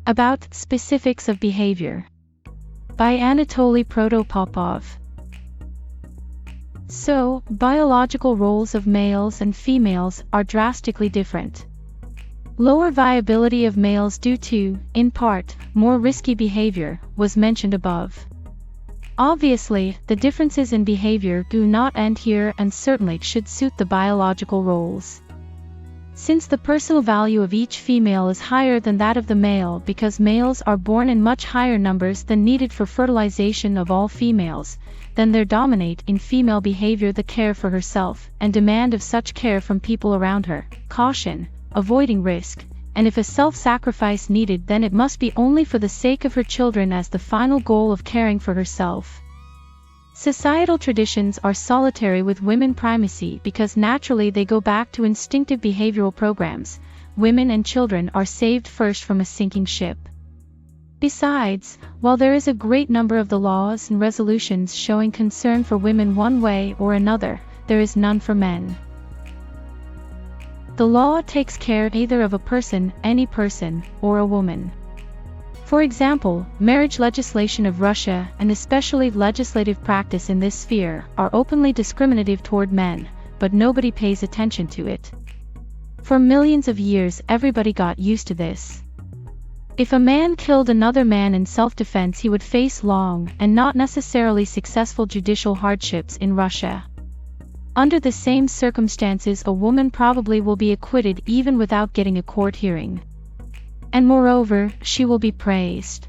About specifics of behavior. By Anatoly Protopopov. So, biological roles of males and females are drastically different. Lower viability of males due to, in part, more risky behavior, was mentioned above. Obviously, the differences in behavior do not end here and certainly should suit the biological roles. Since the personal value of each female is higher than that of the male because males are born in much higher numbers than needed for fertilization of all females, then there dominate in female behavior the care for herself and demand of such care from people around her, caution, avoiding risk, and if a self-sacrifice needed then it must be only for the sake of her children as the final goal of caring for herself. Societal traditions are solitary with women primacy because naturally they go back to instinctive behavioral programs. Women and children are saved first from a sinking ship. Besides, while there is a great number of the laws and resolutions showing concern for women one way or another, there is none for men. The law takes care either of a person, any person, or a woman. For example, marriage legislation of Russia, and especially legislative practice in this sphere, are openly discriminative toward men, but nobody pays attention to it. For millions of years everybody got used to this. If a man killed another man in self-defense he would face long, and not necessarily successful judicial hardships in Russia. Under the same circumstances a woman probably will be acquitted even without getting a court hearing. And moreover, she will be praised.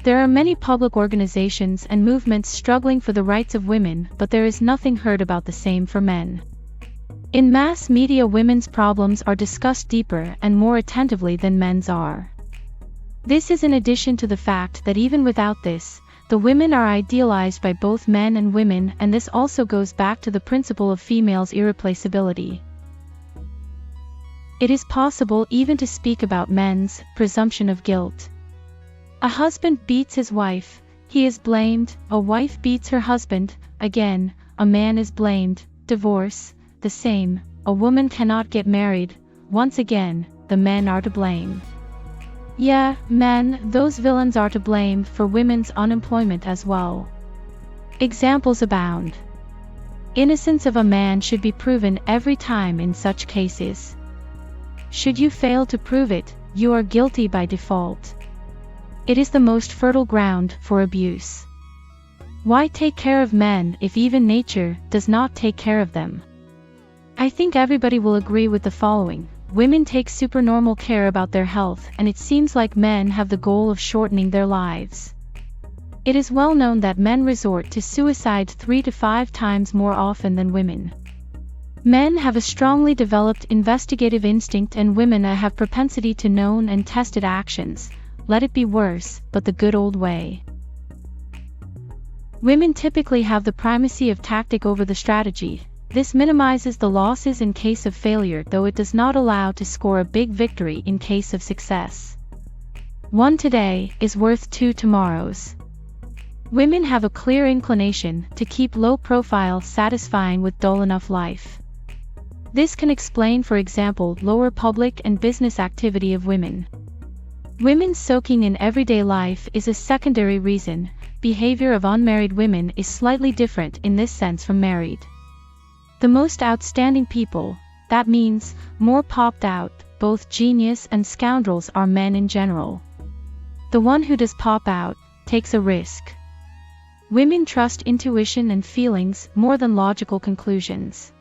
There are many public organizations and movements struggling for the rights of women, but there is nothing heard about the same for men. In mass media women's problems are discussed deeper and more attentively than men's are. This is in addition to the fact that even without this, the women are idealized by both men and women, and this also goes back to the principle of females' irreplaceability. It is possible even to speak about men's presumption of guilt. A husband beats his wife, he is blamed. A wife beats her husband, again, a man is blamed. Divorce, the same. A woman cannot get married, once again, the men are to blame. Yeah, men, those villains are to blame for women's unemployment as well. Examples abound. Innocence of a man should be proven every time in such cases. Should you fail to prove it, you are guilty by default. It is the most fertile ground for abuse. Why take care of men if even nature does not take care of them? I think everybody will agree with the following. Women take supernormal care about their health, and it seems like men have the goal of shortening their lives. It is well known that men resort to suicide 3 to 5 times more often than women. Men have a strongly developed investigative instinct and women have propensity to known and tested actions, let it be worse, but the good old way. Women typically have the primacy of tactic over the strategy. This minimizes the losses in case of failure, though it does not allow to score a big victory in case of success. 1 today is worth 2 tomorrows. Women have a clear inclination to keep low profile, satisfying with dull enough life. This can explain, for example, lower public and business activity of women. Women soaking in everyday life is a secondary reason. Behavior of unmarried women is slightly different in this sense from married. The most outstanding people, that means, more popped out, both genius and scoundrels, are men in general. The one who does pop out, takes a risk. Women trust intuition and feelings more than logical conclusions.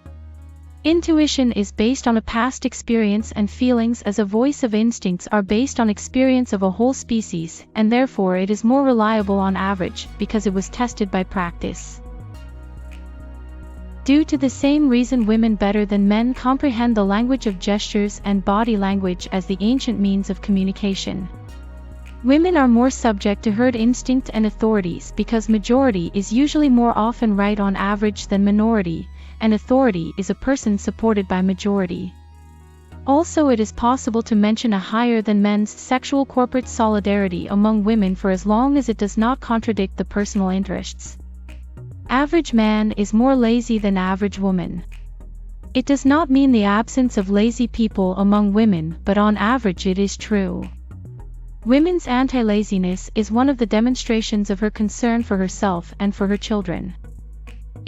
Intuition is based on a past experience and feelings as a voice of instincts are based on experience of a whole species, and therefore it is more reliable on average because it was tested by practice. Due to the same reason women better than men comprehend the language of gestures and body language as the ancient means of communication. Women are more subject to herd instinct and authorities because majority is usually more often right on average than minority, and authority is a person supported by majority. Also, it is possible to mention a higher than men's sexual corporate solidarity among women for as long as it does not contradict the personal interests. Average man is more lazy than average woman. It does not mean the absence of lazy people among women, but on average it is true. Women's anti-laziness is one of the demonstrations of her concern for herself and for her children.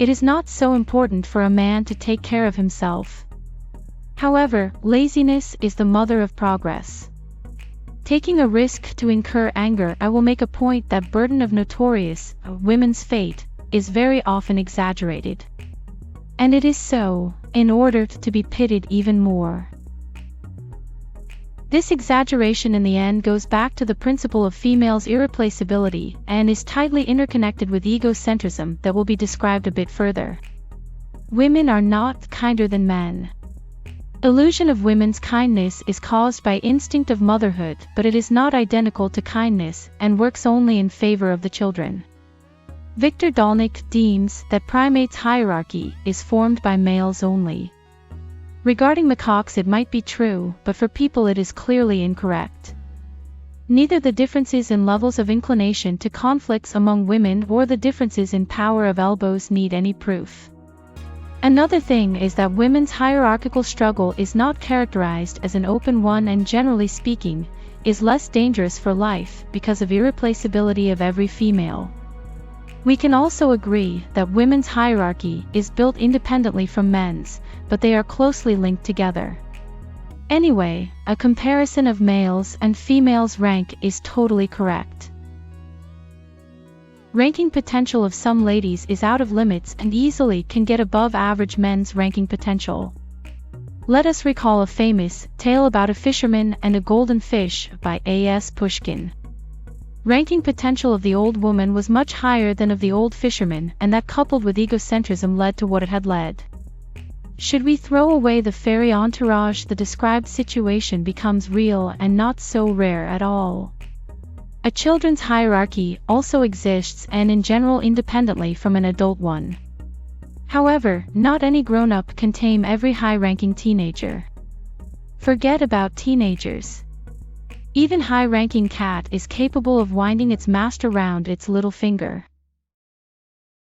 It is not so important for a man to take care of himself. However, laziness is the mother of progress. Taking a risk to incur anger. I will make a point that burden of notorious women's fate is very often exaggerated. And it is so, in order to be pitied even more. This exaggeration in the end goes back to the principle of females' irreplaceability and is tightly interconnected with egocentrism that will be described a bit further. Women are not kinder than men. Illusion of women's kindness is caused by instinct of motherhood, but it is not identical to kindness and works only in favor of the children. Victor Dolnik deems that primates' hierarchy is formed by males only. Regarding macaques it might be true, but for people it is clearly incorrect. Neither the differences in levels of inclination to conflicts among women or the differences in power of elbows need any proof. Another thing is that women's hierarchical struggle is not characterized as an open one and generally speaking, is less dangerous for life because of irreplaceability of every female. We can also agree that women's hierarchy is built independently from men's, but they are closely linked together. Anyway, a comparison of males and females' rank is totally correct. Ranking potential of some ladies is out of limits and easily can get above average men's ranking potential. Let us recall a famous tale about a fisherman and a golden fish by A.S. Pushkin. Ranking potential of the old woman was much higher than of the old fisherman, and that coupled with egocentrism led to what it had led. Should we throw away the fairy entourage, the described situation becomes real and not so rare at all. A children's hierarchy also exists and in general independently from an adult one. However, not any grown-up can tame every high-ranking teenager. Forget about teenagers. Even high-ranking cat is capable of winding its master round its little finger.